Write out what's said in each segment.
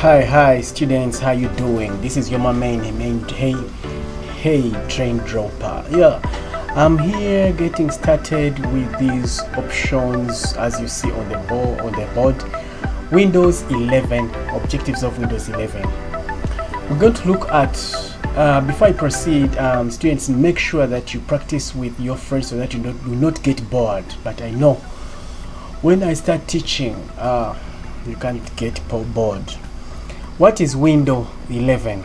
Hi students, how you doing? This is your main train dropper. I'm here getting started with these options as you see on the board. Windows 11, objectives of Windows 11. We're going to look at before I proceed, students, make sure that you practice with your friends so that you do not get bored. But I know when I start teaching, you can't get bored. What is Windows 11?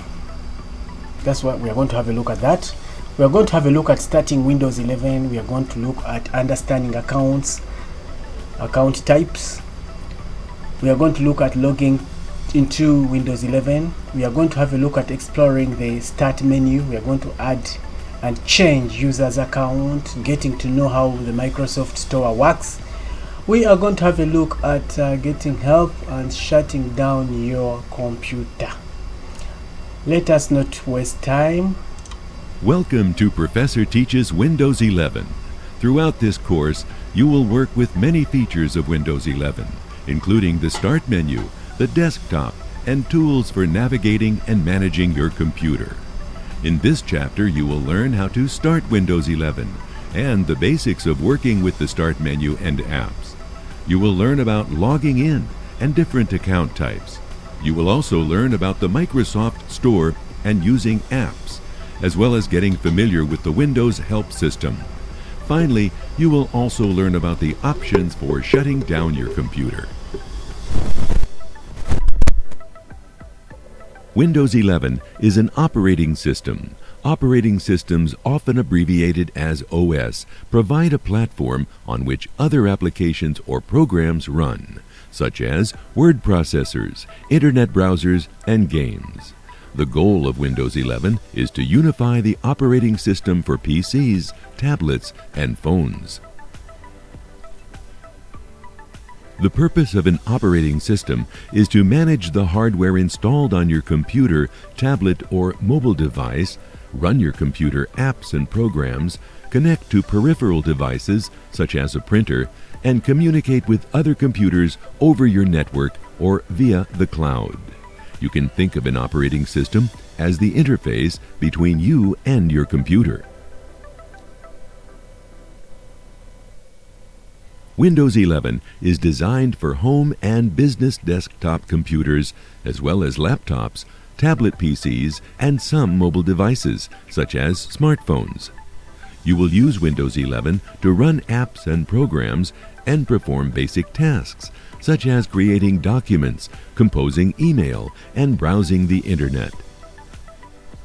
That's what we are going to have a look at. That we are going to have a look at starting Windows 11. We are going to look at understanding accounts, account types. We are going to look at logging into Windows 11. We are going to have a look at exploring the start menu. We are going to add and change users account, getting to know how the Microsoft Store works. We are going to have a look at getting help and shutting down your computer. Let us not waste time. Welcome to Professor Teaches Windows 11. Throughout this course, you will work with many features of Windows 11, including the Start menu, the desktop, and tools for navigating and managing your computer. In this chapter, you will learn how to start Windows 11 and the basics of working with the Start menu and apps. You will learn about logging in and different account types. You will also learn about the Microsoft Store and using apps, as well as getting familiar with the Windows Help System. Finally, you will also learn about the options for shutting down your computer. Windows 11 is an operating system. Operating systems, often abbreviated as OS, provide a platform on which other applications or programs run, such as word processors, internet browsers, and games. The goal of Windows 11 is to unify the operating system for PCs, tablets, and phones. The purpose of an operating system is to manage the hardware installed on your computer, tablet, or mobile device, run your computer apps and programs, connect to peripheral devices such as a printer, and communicate with other computers over your network or via the cloud. You can think of an operating system as the interface between you and your computer. Windows 11 is designed for home and business desktop computers, as well as laptops, tablet PCs, and some mobile devices, such as smartphones. You will use Windows 11 to run apps and programs and perform basic tasks, such as creating documents, composing email, and browsing the Internet.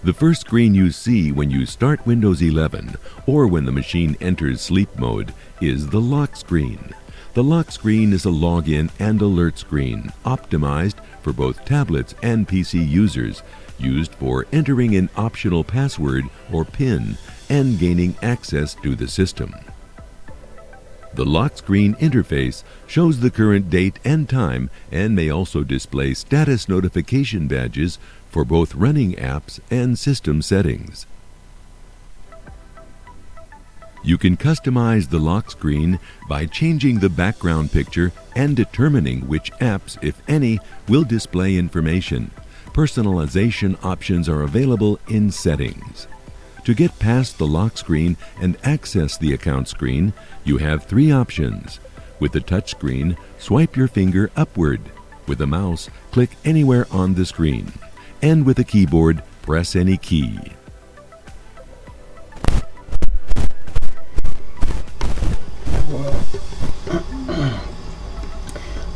The first screen you see when you start Windows 11 or when the machine enters sleep mode is the lock screen. The lock screen is a login and alert screen optimized for both tablets and PC users, used for entering an optional password or PIN and gaining access to the system. The lock screen interface shows the current date and time and may also display status notification badges for both running apps and system settings. You can customize the lock screen by changing the background picture and determining which apps, if any, will display information. Personalization options are available in Settings. To get past the lock screen and access the account screen, you have three options. With the touch screen, swipe your finger upward. With the mouse, click anywhere on the screen. And with a keyboard, press any key.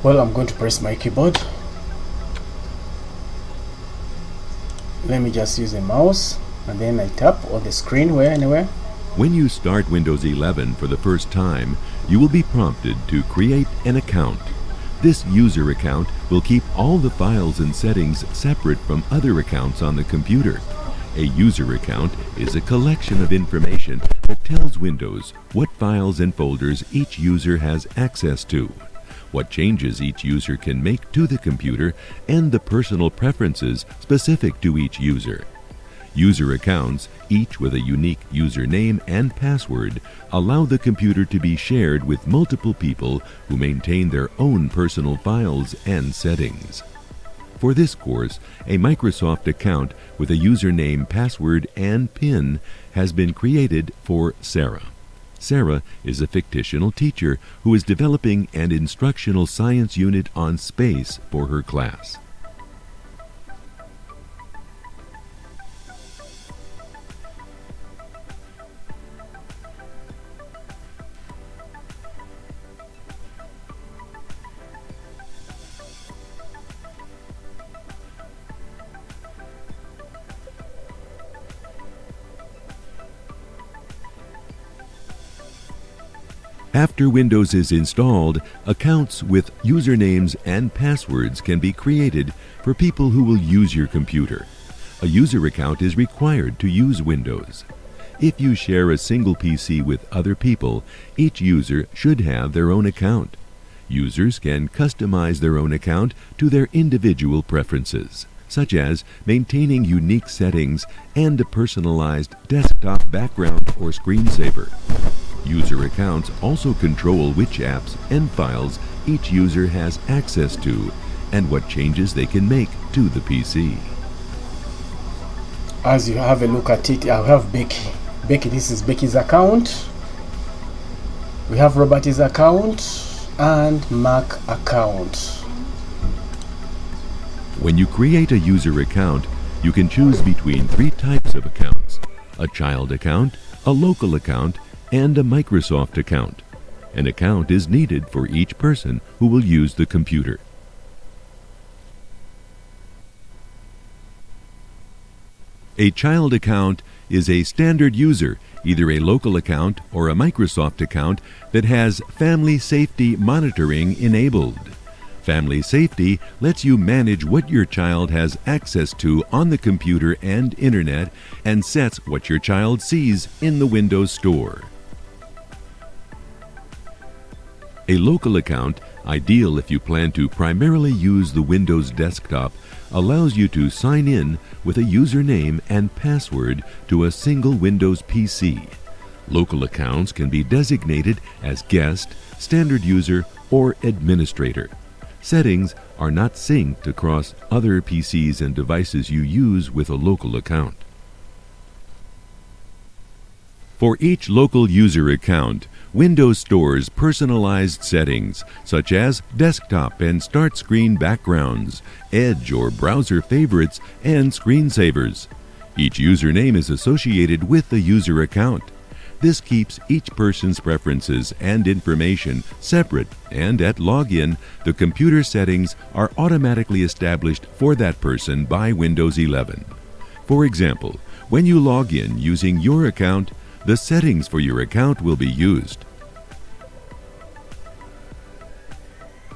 Well, I'm going to press my keyboard. Let me just use a mouse and then I tap on the screen anywhere. When you start Windows 11 for the first time, you will be prompted to create an account. This user account will keep all the files and settings separate from other accounts on the computer. A user account is a collection of information that tells Windows what files and folders each user has access to, what changes each user can make to the computer, and the personal preferences specific to each user. User accounts, each with a unique username and password, allow the computer to be shared with multiple people who maintain their own personal files and settings. For this course, a Microsoft account with a username, password, and PIN has been created for Sarah. Sarah is a fictional teacher who is developing an instructional science unit on space for her class. After Windows is installed, accounts with usernames and passwords can be created for people who will use your computer. A user account is required to use Windows. If you share a single PC with other people, each user should have their own account. Users can customize their own account to their individual preferences, such as maintaining unique settings and a personalized desktop background or screensaver. User accounts also control which apps and files each user has access to and what changes they can make to the PC. As you have a look at it, I have Becky. This is Becky's account. We have Robert's account and Mark account. When you create a user account, you can choose between 3 types of accounts: a child account, a local account, and a Microsoft account. An account is needed for each person who will use the computer. A child account is a standard user, either a local account or a Microsoft account that has Family Safety Monitoring enabled. Family Safety lets you manage what your child has access to on the computer and internet and sets what your child sees in the Windows Store. A local account, ideal if you plan to primarily use the Windows desktop, allows you to sign in with a username and password to a single Windows PC. Local accounts can be designated as guest, standard user, or administrator. Settings are not synced across other PCs and devices you use with a local account. For each local user account, Windows stores personalized settings such as desktop and start screen backgrounds, Edge or browser favorites, and screensavers. Each username is associated with the user account. This keeps each person's preferences and information separate, and at login, the computer settings are automatically established for that person by Windows 11. For example, when you log in using your account, the settings for your account will be used.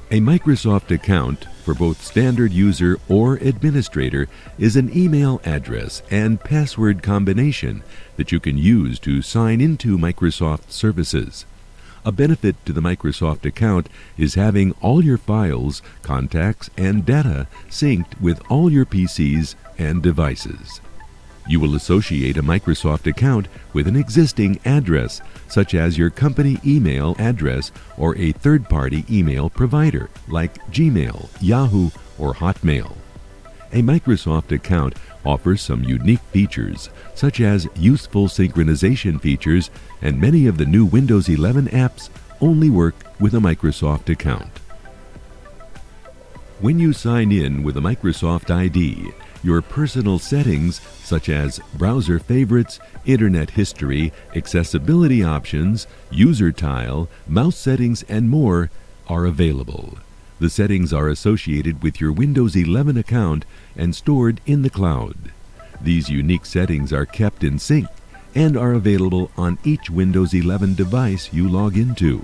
A Microsoft account for both standard user or administrator is an email address and password combination that you can use to sign into Microsoft services. A benefit to the Microsoft account is having all your files, contacts, and data synced with all your PCs and devices. You will associate a Microsoft account with an existing address, such as your company email address or a third-party email provider like Gmail, Yahoo, or Hotmail. A Microsoft account offers some unique features, such as useful synchronization features, and many of the new Windows 11 apps only work with a Microsoft account. When you sign in with a Microsoft ID, your personal settings, such as browser favorites, internet history, accessibility options, user tile, mouse settings, and more, are available. The settings are associated with your Windows 11 account and stored in the cloud. These unique settings are kept in sync and are available on each Windows 11 device you log into.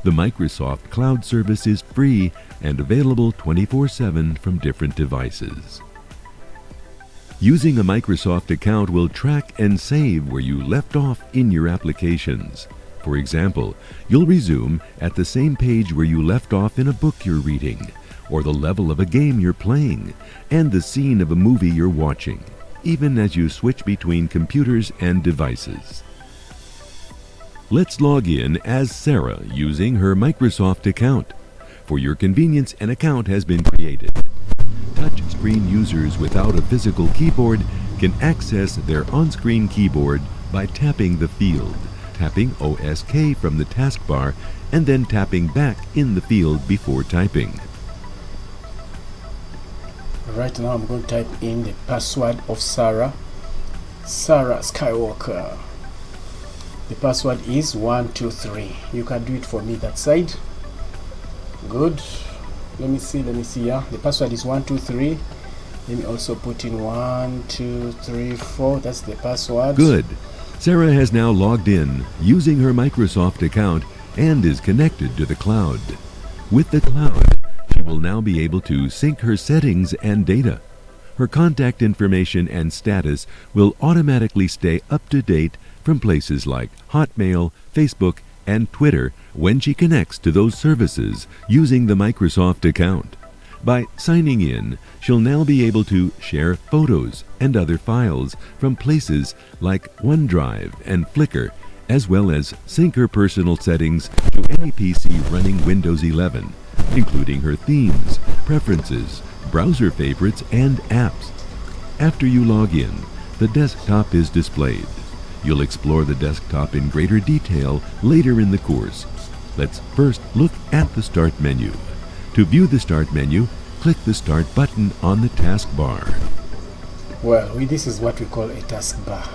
The Microsoft Cloud service is free and available 24/7 from different devices. Using a Microsoft account will track and save where you left off in your applications. For example, you'll resume at the same page where you left off in a book you're reading, or the level of a game you're playing, and the scene of a movie you're watching, even as you switch between computers and devices. Let's log in as Sarah using her Microsoft account. For your convenience, an account has been created. Touch on-screen users without a physical keyboard can access their on-screen keyboard by tapping the field, tapping OSK from the taskbar, and then tapping back in the field before typing. Right now I'm going to type in the password of Sarah Skywalker. The password is 123. You can do it for me that side. Good. Let me see. Yeah, the password is 123. Let me also put in 1 2 3 4. That's the password. Good. Sarah has now logged in using her Microsoft account and is connected to the cloud. With the cloud, she will now be able to sync her settings and data. Her contact information and status will automatically stay up to date from places like Hotmail, Facebook, and Twitter when she connects to those services using the Microsoft account. By signing in, she'll now be able to share photos and other files from places like OneDrive and Flickr, as well as sync her personal settings to any PC running Windows 11, including her themes, preferences, browser favorites, and apps. After you log in, the desktop is displayed. You'll explore the desktop in greater detail later in the course. Let's first look at the Start menu. To view the Start menu, click the Start button on the taskbar. Well, this is what we call a taskbar.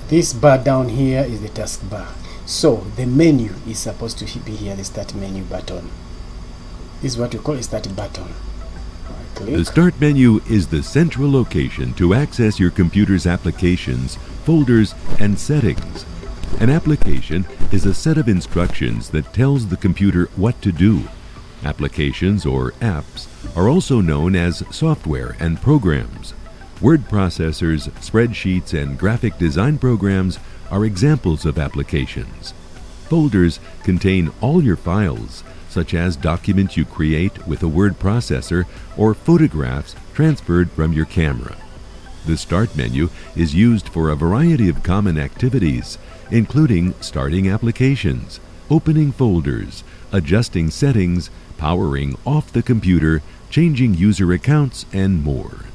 This bar down here is the taskbar. So the menu is supposed to be here, the Start menu button. This is what we call a Start button. Click. The Start menu is the central location to access your computer's applications, folders, and settings. An application is a set of instructions that tells the computer what to do. Applications, or apps, are also known as software and programs. Word processors, spreadsheets, and graphic design programs are examples of applications. Folders contain all your files, such as documents you create with a word processor or photographs transferred from your camera. The Start menu is used for a variety of common activities, including starting applications, opening folders, adjusting settings, powering off the computer, changing user accounts, and more.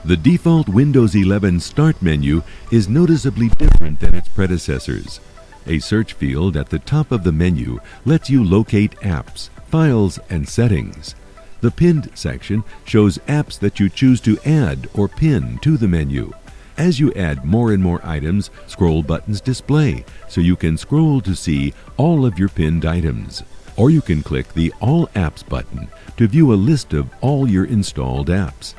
The default Windows 11 Start menu is noticeably different than its predecessors. A search field at the top of the menu lets you locate apps, files, and settings. The Pinned section shows apps that you choose to add or pin to the menu. As you add more and more items, scroll buttons display, so you can scroll to see all of your pinned items. Or you can click the All Apps button to view a list of all your installed apps.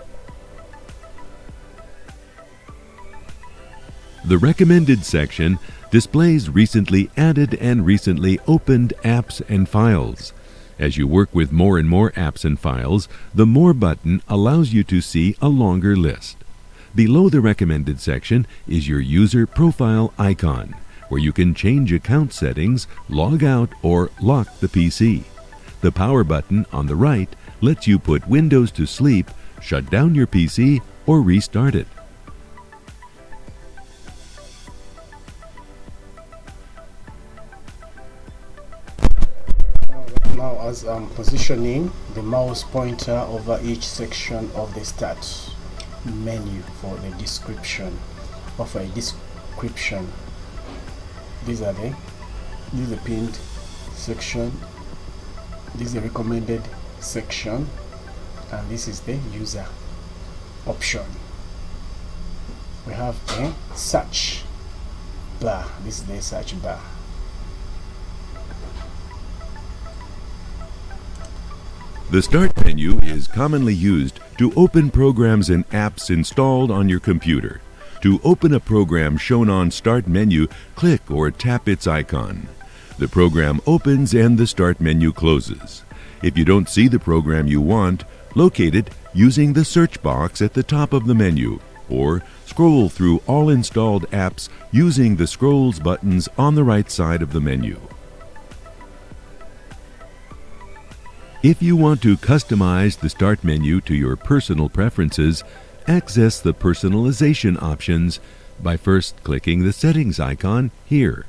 The Recommended section displays recently added and recently opened apps and files. As you work with more and more apps and files, the More button allows you to see a longer list. Below the Recommended section is your user profile icon, where you can change account settings, log out, or lock the PC. The Power button on the right lets you put Windows to sleep, shut down your PC, or restart it. Now, as I'm positioning the mouse pointer over each section of the Start menu for the description of a description. This is the pinned section, this is the recommended section, and this is the user option. We have a search bar. This is the search bar. The Start menu is commonly used to open programs and apps installed on your computer. To open a program shown on Start menu, click or tap its icon. The program opens and the Start menu closes. If you don't see the program you want, locate it using the search box at the top of the menu, or scroll through all installed apps using the scrolls buttons on the right side of the menu. If you want to customize the Start menu to your personal preferences, access the personalization options by first clicking the settings icon here.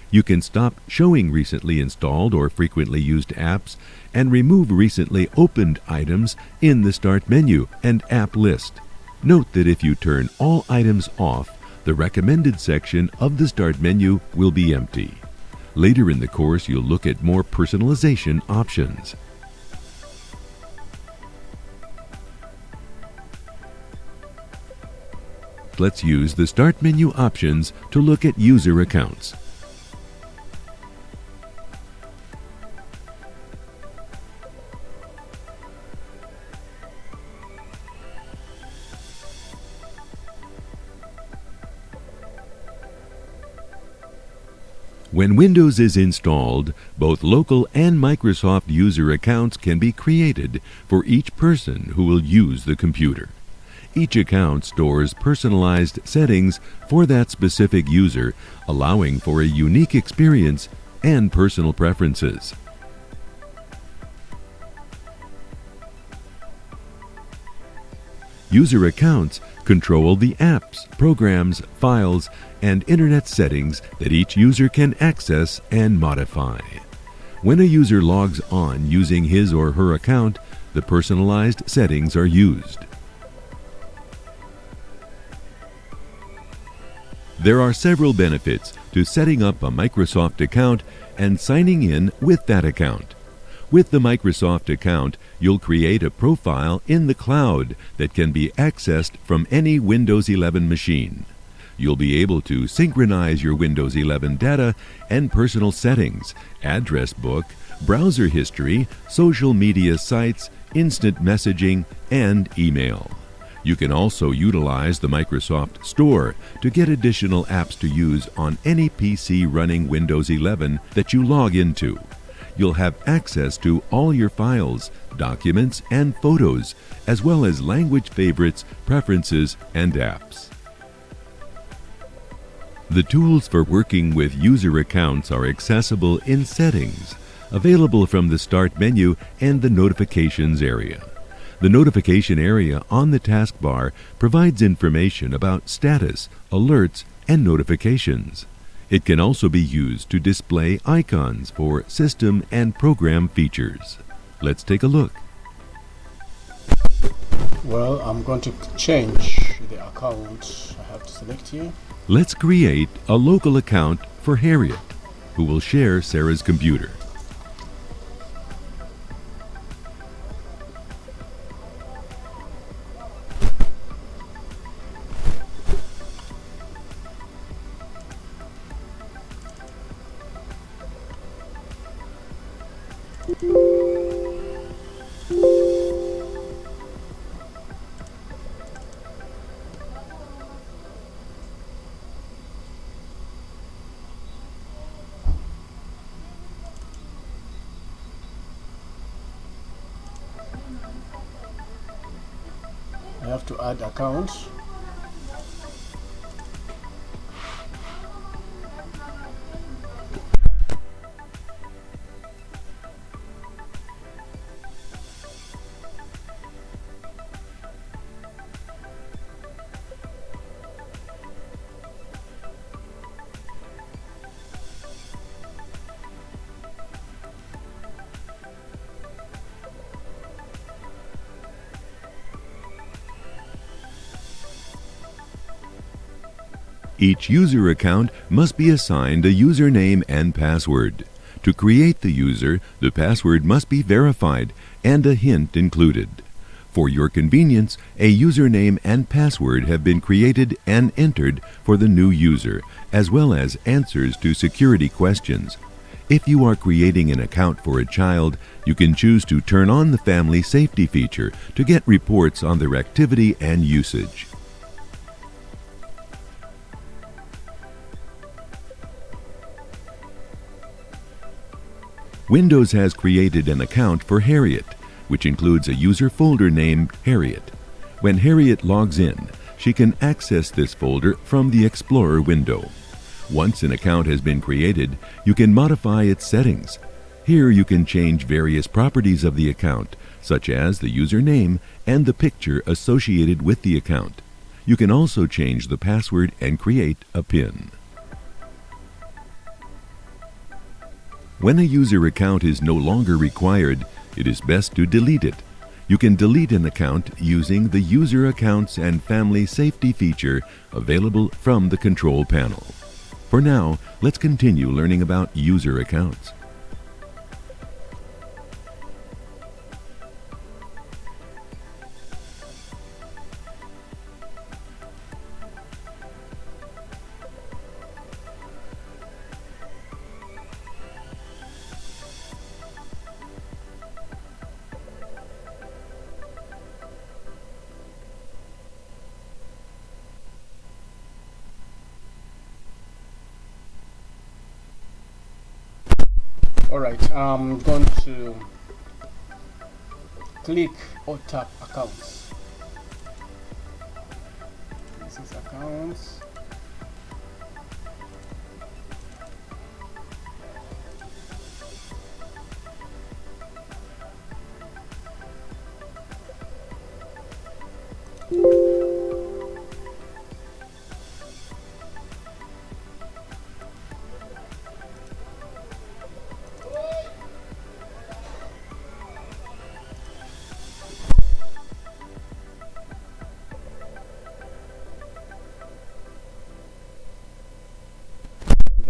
You can stop showing recently installed or frequently used apps and remove recently opened items in the Start menu and App List. Note that if you turn all items off, the recommended section of the Start menu will be empty. Later in the course, you'll look at more personalization options. Let's use the Start menu options to look at user accounts. When Windows is installed, both local and Microsoft user accounts can be created for each person who will use the computer. Each account stores personalized settings for that specific user, allowing for a unique experience and personal preferences. User accounts control the apps, programs, files, and internet settings that each user can access and modify. When a user logs on using his or her account, the personalized settings are used. There are several benefits to setting up a Microsoft account and signing in with that account. With the Microsoft account, you'll create a profile in the cloud that can be accessed from any Windows 11 machine. You'll be able to synchronize your Windows 11 data and personal settings, address book, browser history, social media sites, instant messaging, and email. You can also utilize the Microsoft Store to get additional apps to use on any PC running Windows 11 that you log into. You'll have access to all your files, documents, and photos, as well as language favorites, preferences, and apps. The tools for working with user accounts are accessible in Settings, available from the Start menu and the Notifications area. The notification area on the taskbar provides information about status, alerts, and notifications. It can also be used to display icons for system and program features. Let's take a look. Well, I'm going to change the account. I have to select here. Let's create a local account for Harriet, who will share Sarah's computer. I have to add account. Each user account must be assigned a username and password. To create the user, the password must be verified and a hint included. For your convenience, a username and password have been created and entered for the new user, as well as answers to security questions. If you are creating an account for a child, you can choose to turn on the Family Safety feature to get reports on their activity and usage. Windows has created an account for Harriet, which includes a user folder named Harriet. When Harriet logs in, she can access this folder from the Explorer window. Once an account has been created, you can modify its settings. Here you can change various properties of the account, such as the username and the picture associated with the account. You can also change the password and create a PIN. When a user account is no longer required, it is best to delete it. You can delete an account using the User Accounts and Family Safety feature available from the control panel. For now, let's continue learning about user accounts. Alright, I'm going to click or tap accounts. This is accounts.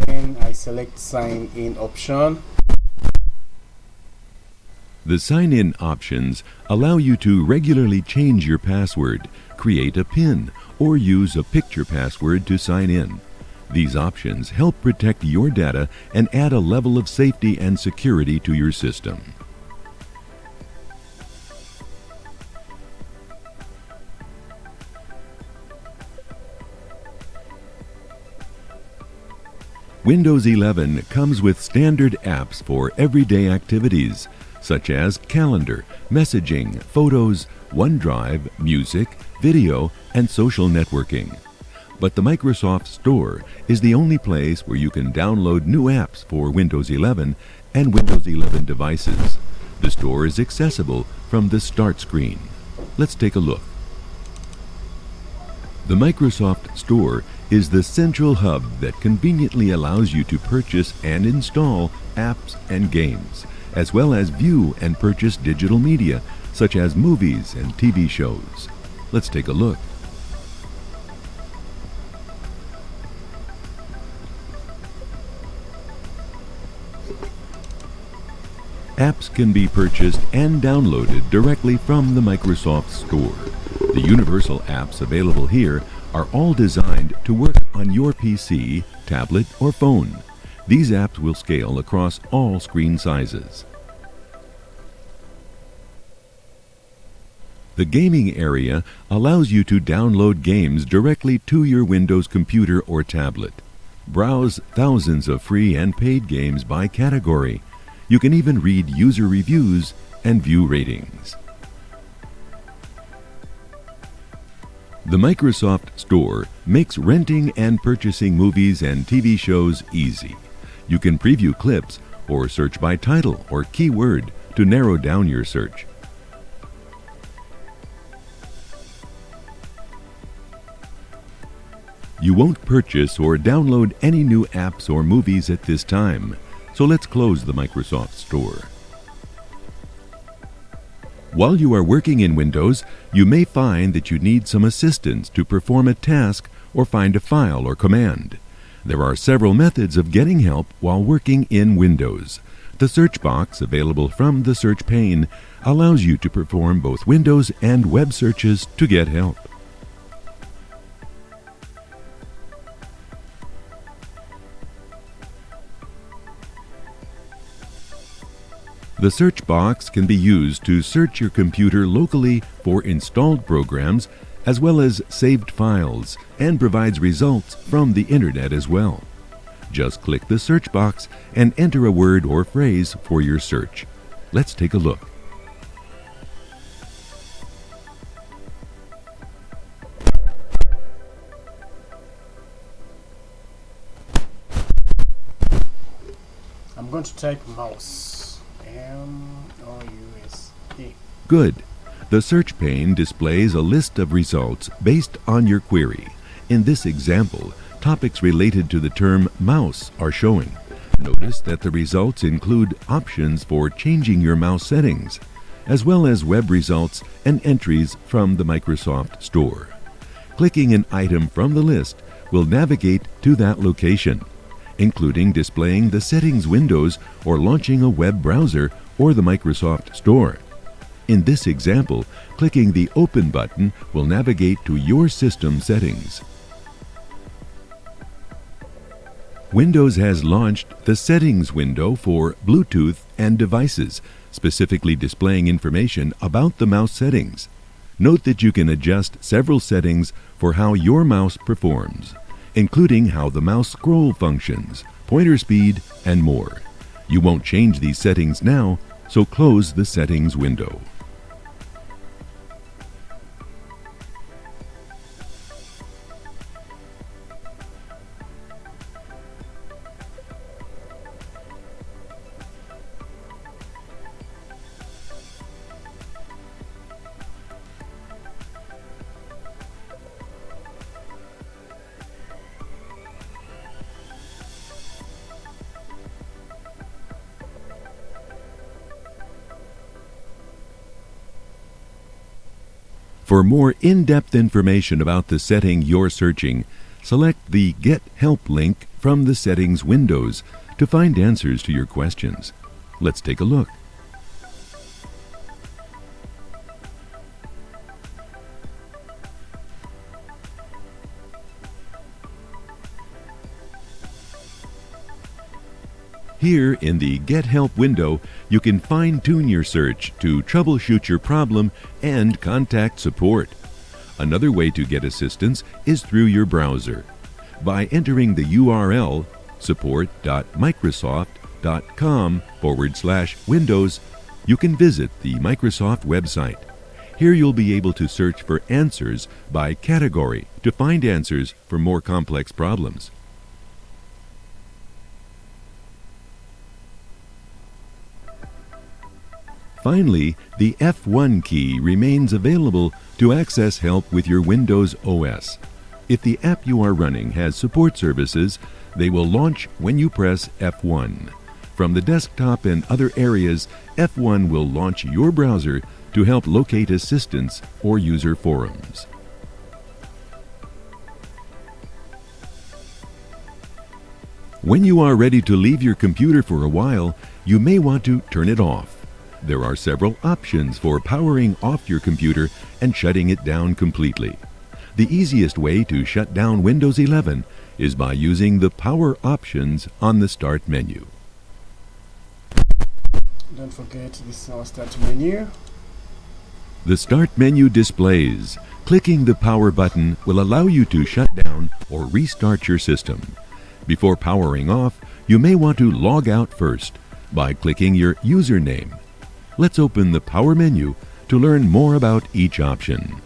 Then I select sign in option. The sign-in options allow you to regularly change your password, create a PIN, or use a picture password to sign in. These options help protect your data and add a level of safety and security to your system. Windows 11 comes with standard apps for everyday activities, such as calendar, messaging, photos, OneDrive, music, video, and social networking. But the Microsoft Store is the only place where you can download new apps for Windows 11 and Windows 11 devices. The store is accessible from the Start screen. Let's take a look. The Microsoft Store is the central hub that conveniently allows you to purchase and install apps and games, as well as view and purchase digital media, such as movies and TV shows. Let's take a look. Apps can be purchased and downloaded directly from the Microsoft Store. The universal apps available here are all designed to work on your PC, tablet, or phone. These apps will scale across all screen sizes. The gaming area allows you to download games directly to your Windows computer or tablet. Browse thousands of free and paid games by category. You can even read user reviews and view ratings. The Microsoft Store makes renting and purchasing movies and TV shows easy. You can preview clips or search by title or keyword to narrow down your search. You won't purchase or download any new apps or movies at this time, so let's close the Microsoft Store. While you are working in Windows, you may find that you need some assistance to perform a task or find a file or command. There are several methods of getting help while working in Windows. The search box available from the search pane allows you to perform both Windows and web searches to get help. The search box can be used to search your computer locally for installed programs as well as saved files, and provides results from the internet as well. Just click the search box and enter a word or phrase for your search. Let's take a look. I'm going to type mouse. M-O-U-S-E. Good. The search pane displays a list of results based on your query. In this example, topics related to the term mouse are showing. Notice that the results include options for changing your mouse settings, as well as web results and entries from the Microsoft Store. Clicking an item from the list will navigate to that location, including displaying the settings windows or launching a web browser or the Microsoft Store. In this example, clicking the Open button will navigate to your system settings. Windows has launched the Settings window for Bluetooth and devices, specifically displaying information about the mouse settings. Note that you can adjust several settings for how your mouse performs, including how the mouse scroll functions, pointer speed, and more. You won't change these settings now, so close the Settings window. For more in-depth information about the setting you're searching, select the Get Help link from the Settings windows to find answers to your questions. Let's take a look. Here in the Get Help window, you can fine-tune your search to troubleshoot your problem and contact support. Another way to get assistance is through your browser. By entering the URL support.microsoft.com/Windows, you can visit the Microsoft website. Here you'll be able to search for answers by category to find answers for more complex problems. Finally, the F1 key remains available to access help with your Windows OS. If the app you are running has support services, they will launch when you press F1. From the desktop and other areas, F1 will launch your browser to help locate assistance or user forums. When you are ready to leave your computer for a while, you may want to turn it off. There are several options for powering off your computer and shutting it down completely. The easiest way to shut down Windows 11 is by using the Power options on the Start menu. Don't forget, this is our Start menu. The Start menu displays. Clicking the Power button will allow you to shut down or restart your system. Before powering off, you may want to log out first by clicking your username. Let's open the Power menu to learn more about each option.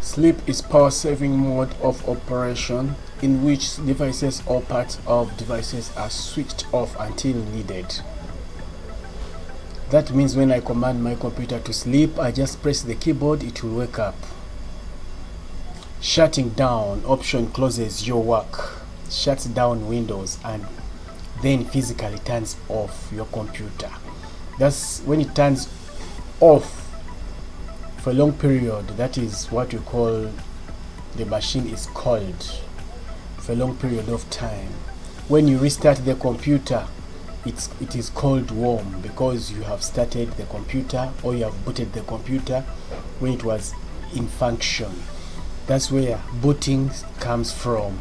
Sleep is power-saving mode of operation in which devices or parts of devices are switched off until needed. That means when I command my computer to sleep, I just press the keyboard, it will wake up. Shutting down option closes your work, shuts down Windows, and then physically turns off your computer. That's when it turns off for a long period. That is what we call the machine is cold for a long period of time. When you restart the computer, it is called warm because you have started the computer or you have booted the computer when it was in function. That's where booting comes from.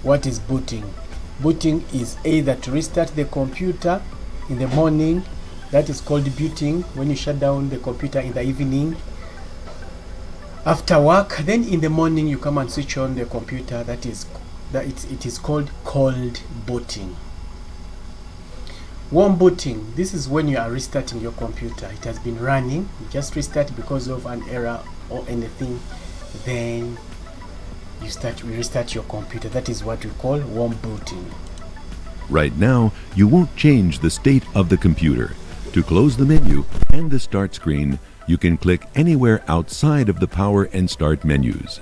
What is booting? Booting is either to restart the computer in the morning, that is called booting, when you shut down the computer in the evening after work, then in the morning you come and switch on the computer, it is called cold booting. Warm booting, this is when you are restarting your computer. It has been running, you just restart because of an error or anything, then you restart your computer. That is what we call warm booting. Right now, you won't change the state of the computer, To close the menu and the Start screen, you can click anywhere outside of the Power and Start menus.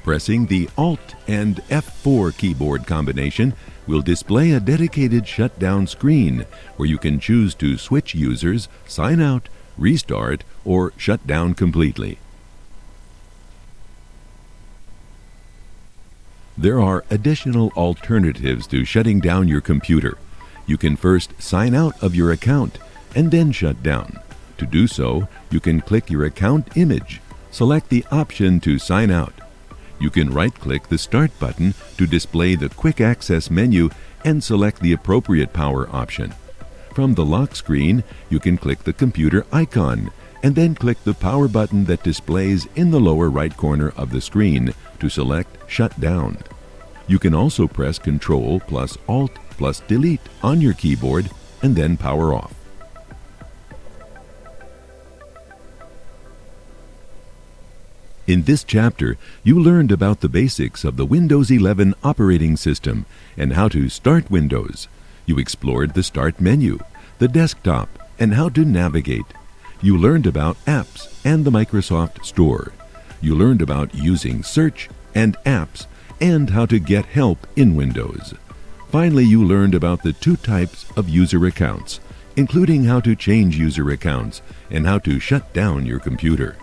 Pressing the Alt and F4 keyboard combination will display a dedicated shutdown screen where you can choose to switch users, sign out, restart, or shut down completely. There are additional alternatives to shutting down your computer. You can first sign out of your account and then shut down. To do so, you can click your account image, select the option to sign out. You can right-click the Start button to display the Quick Access menu and select the appropriate power option. From the lock screen, you can click the computer icon and then click the power button that displays in the lower right corner of the screen to select Shut Down. You can also press Ctrl plus Alt plus Delete on your keyboard and then power off. In this chapter, you learned about the basics of the Windows 11 operating system and how to start Windows. You explored the Start menu, the desktop, and how to navigate. You learned about apps and the Microsoft Store. You learned about using Search and apps and how to get help in Windows. Finally, you learned about the two types of user accounts, including how to change user accounts and how to shut down your computer.